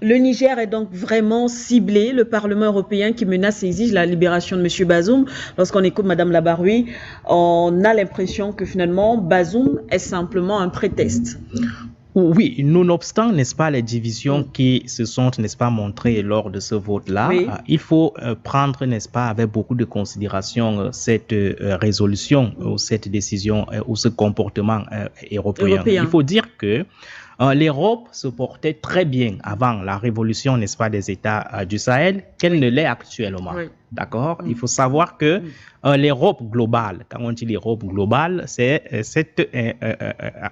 Le Niger est donc vraiment ciblé. Le Parlement européen qui menace et exige la libération de M. Bazoum. Lorsqu'on écoute Mme Labaroui, on a l'impression que finalement, Bazoum est simplement un prétexte. Oui, nonobstant, n'est-ce pas, les divisions qui se sont, n'est-ce pas, montrées lors de ce vote-là, Oui. Il faut prendre, n'est-ce pas, avec beaucoup de considération cette résolution ou cette décision ou ce comportement européen. Il faut dire que l'Europe se portait très bien avant la révolution, n'est-ce pas, des États du Sahel, qu'elle ne l'est actuellement. Oui. D'accord? Il faut savoir que l'Europe globale, quand on dit l'Europe globale, c'est cette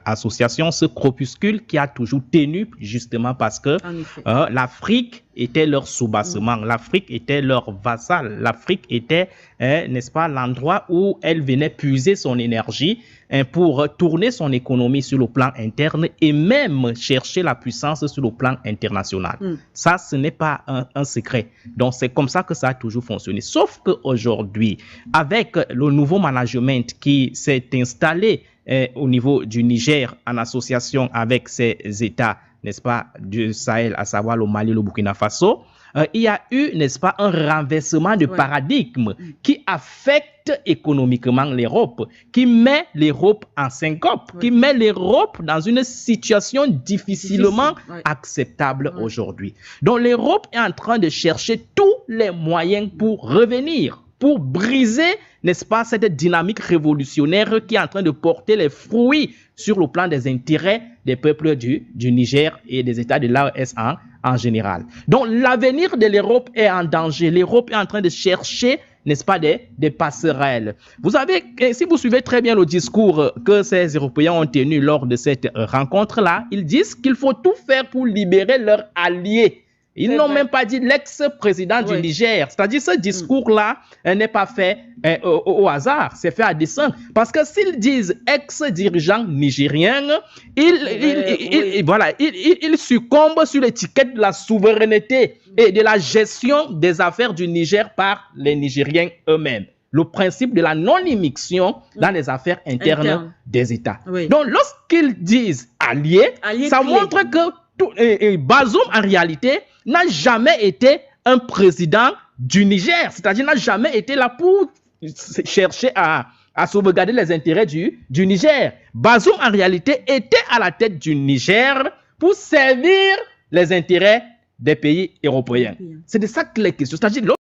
association, ce corpuscule qui a toujours tenu, justement parce que l'Afrique était leur soubassement, l'Afrique était leur vassal, l'Afrique était, n'est-ce pas, l'endroit où elle venait puiser son énergie pour tourner son économie sur le plan interne et même chercher la puissance sur le plan international. Ça, ce n'est pas un secret. Donc, c'est comme ça que ça a toujours fonctionné. Sauf qu'aujourd'hui, avec le nouveau management qui s'est installé au niveau du Niger en association avec ces États, n'est-ce pas, du Sahel, à savoir le Mali, le Burkina Faso, il y a eu, n'est-ce pas, un renversement de paradigme qui affecte économiquement l'Europe, qui met l'Europe en syncope, qui met l'Europe dans une situation difficilement acceptable aujourd'hui. Donc l'Europe est en train de chercher tous les moyens pour revenir, pour briser, n'est-ce pas, cette dynamique révolutionnaire qui est en train de porter les fruits sur le plan des intérêts des peuples du Niger et des États de l'AES en général. Donc, l'avenir de l'Europe est en danger. L'Europe est en train de chercher, n'est-ce pas, des passerelles. Vous savez, si vous suivez très bien le discours que ces Européens ont tenu lors de cette rencontre-là, ils disent qu'il faut tout faire pour libérer leurs alliés. Ils n'ont même pas dit l'ex-président du Niger. C'est-à-dire ce discours-là n'est pas fait au hasard, c'est fait à dessein. Parce que s'ils disent ex-dirigeant nigérien, ils succombent sur l'étiquette de la souveraineté et de la gestion des affaires du Niger par les Nigériens eux-mêmes. Le principe de la non-immixtion dans les affaires internes des États. Donc, lorsqu'ils disent alliés, ça montre que Bazoum, en réalité, n'a jamais été un président du Niger. C'est-à-dire n'a jamais été là pour chercher à sauvegarder les intérêts du Niger. Bazoum, en réalité, était à la tête du Niger pour servir les intérêts des pays européens. C'est de ça qu'il est question. C'est-à-dire